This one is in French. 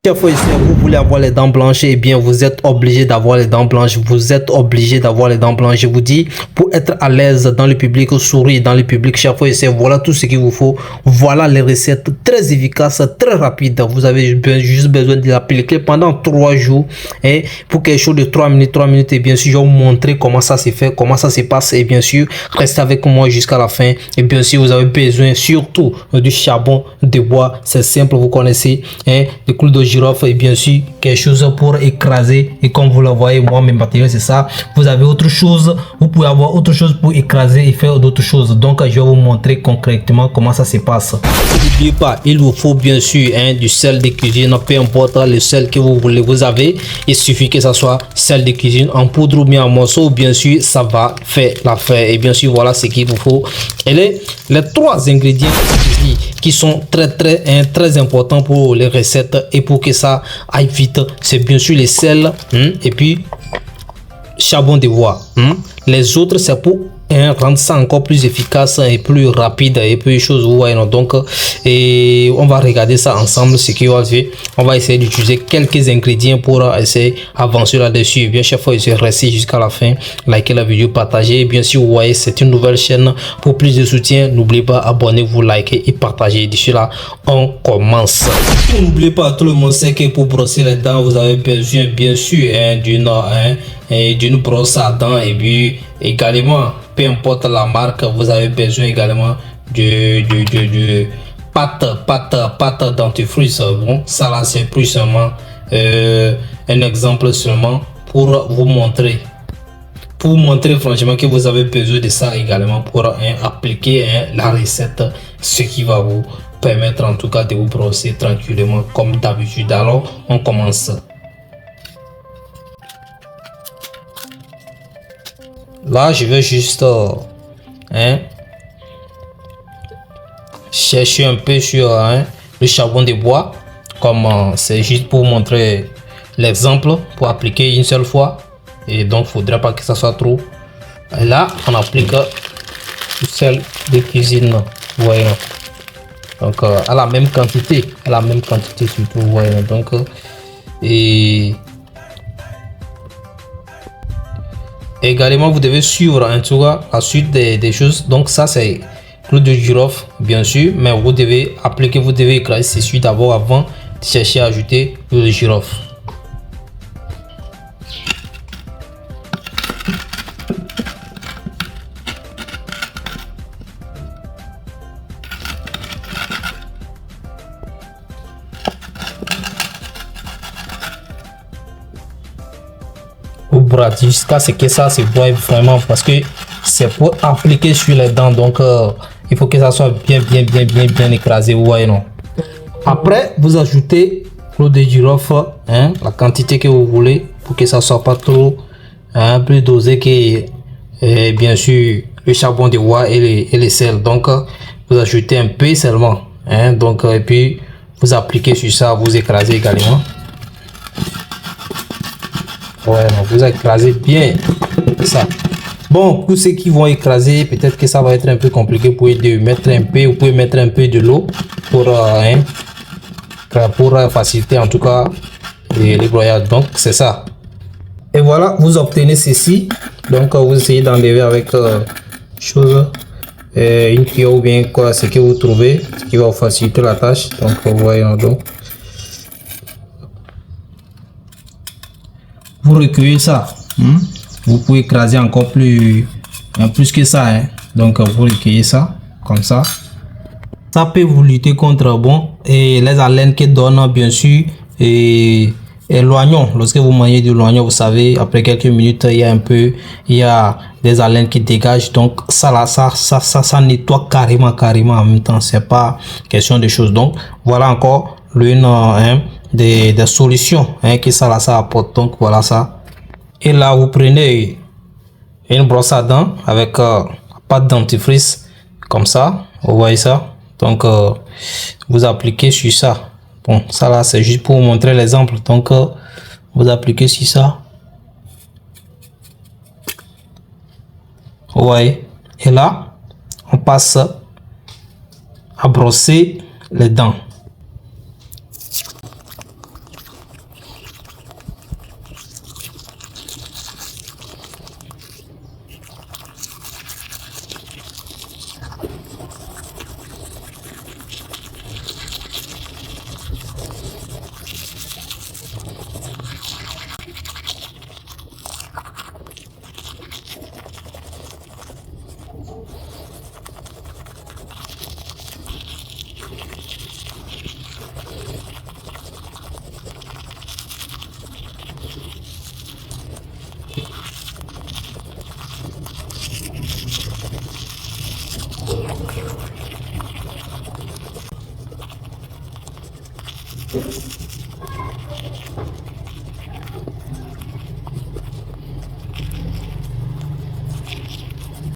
Chers frères et sœurs, vous voulez avoir les dents blanches, eh bien vous êtes obligé d'avoir les dents blanches, vous êtes obligé d'avoir les dents blanches. Je vous dis, pour être à l'aise dans le public, sourire dans le public, chers frères et sœurs, voilà tout ce qu'il vous faut. Voilà les recettes très efficaces, très rapides. Vous avez juste besoin de l'appliquer pendant 3 jours. Et pour quelque chose de 3 minutes, et bien sûr, je vais vous montrer comment ça se fait, comment ça se passe. Et bien sûr, restez avec moi jusqu'à la fin. Et bien sûr, vous avez besoin surtout du charbon de bois. C'est simple, vous connaissez, hein, des clous de girofle et bien sûr quelque chose pour écraser. Et comme vous le voyez, moi mes matériaux c'est ça. Vous avez autre chose, vous pouvez avoir autre chose pour écraser et faire d'autres choses. Donc je vais vous montrer concrètement comment ça se passe. N'oubliez pas, il vous faut bien sûr du sel de cuisine, peu importe le sel que vous voulez, vous avez. Il suffit que ça soit sel de cuisine en poudre ou bien en morceaux, bien sûr ça va faire l'affaire. Et bien sûr voilà ce qu'il vous faut. Et les 3 ingrédients qui sont très importants pour les recettes et pour que ça aille vite, c'est bien sûr les sel et puis charbon de bois. Les autres c'est pour rendre ça encore plus efficace et plus rapide et plus chose. Donc et on va regarder ça ensemble ce qui va faire. On va essayer d'utiliser quelques ingrédients pour essayer d'avancer là-dessus. Bien chers frères, restez jusqu'à la fin, likez la vidéo, partagez. Bien sûr, vous voyez, c'est une nouvelle chaîne. Pour plus de soutien, n'oubliez pas abonnez-vous, likez et partagez. D'ici là, on commence. N'oubliez pas, tout le monde sait que pour brosser les dents, vous avez besoin bien sûr d'une brosse à dents et puis également, peu importe la marque, vous avez besoin également de pâte dentifrice. Bon, ça là c'est plus seulement un exemple seulement pour vous montrer. Pour vous montrer franchement que vous avez besoin de ça également pour appliquer la recette, ce qui va vous permettre en tout cas de vous brosser tranquillement comme d'habitude. Alors on commence. Là, je vais juste chercher un peu sur le charbon de bois, comme c'est juste pour montrer l'exemple, pour appliquer une seule fois. Et donc, il ne faudra pas que ça soit trop. Et là, on applique le sel de cuisine. Voyez. Donc, à la même quantité, surtout. Voyez. Donc, et également, vous devez suivre en tout cas la suite des choses. Donc ça c'est clou de girofle bien sûr, mais vous devez appliquer, vous devez écraser ceci d'abord avant de chercher à ajouter clou de girofle. Jusqu'à ce que ça se voit vraiment, parce que c'est pour appliquer sur les dents, donc il faut que ça soit bien écrasé. Vous voyez, non? Après vous ajoutez l'eau de girofle, la quantité que vous voulez pour que ça soit pas trop plus dosé que bien sûr le charbon de bois et les sel. Donc vous ajoutez un peu seulement, donc et puis vous appliquez sur ça, vous écrasez également. Ouais, vous écrasez bien ça. Bon, pour ceux qui vont écraser, peut-être que ça va être un peu compliqué. Vous pouvez mettre un peu, vous pouvez mettre un peu de l'eau pour faciliter en tout cas les broyages. Donc c'est ça. Et voilà, vous obtenez ceci. Donc vous essayez d'enlever avec une cuillère ou bien quoi, ce que vous trouvez, ce qui va vous faciliter la tâche. Donc voyons donc. Vous recueillez ça, vous pouvez écraser encore plus que ça, donc vous recueillez ça comme ça. Ça peut vous lutter contre et les haleines qui donnent bien sûr et l'oignon. Lorsque vous mangez de l'oignon, vous savez, après quelques minutes il y a des haleines qui dégagent. Donc ça là, ça nettoie carrément en même temps. C'est pas question de choses. Donc voilà encore l'une des solutions que ça apporte. Donc voilà ça. Et là vous prenez une brosse à dents avec pâte dentifrice comme ça, vous voyez ça. Donc vous appliquez sur ça. Bon, ça là c'est juste pour vous montrer l'exemple. Donc vous appliquez sur ça, vous voyez. Et là on passe à brosser les dents.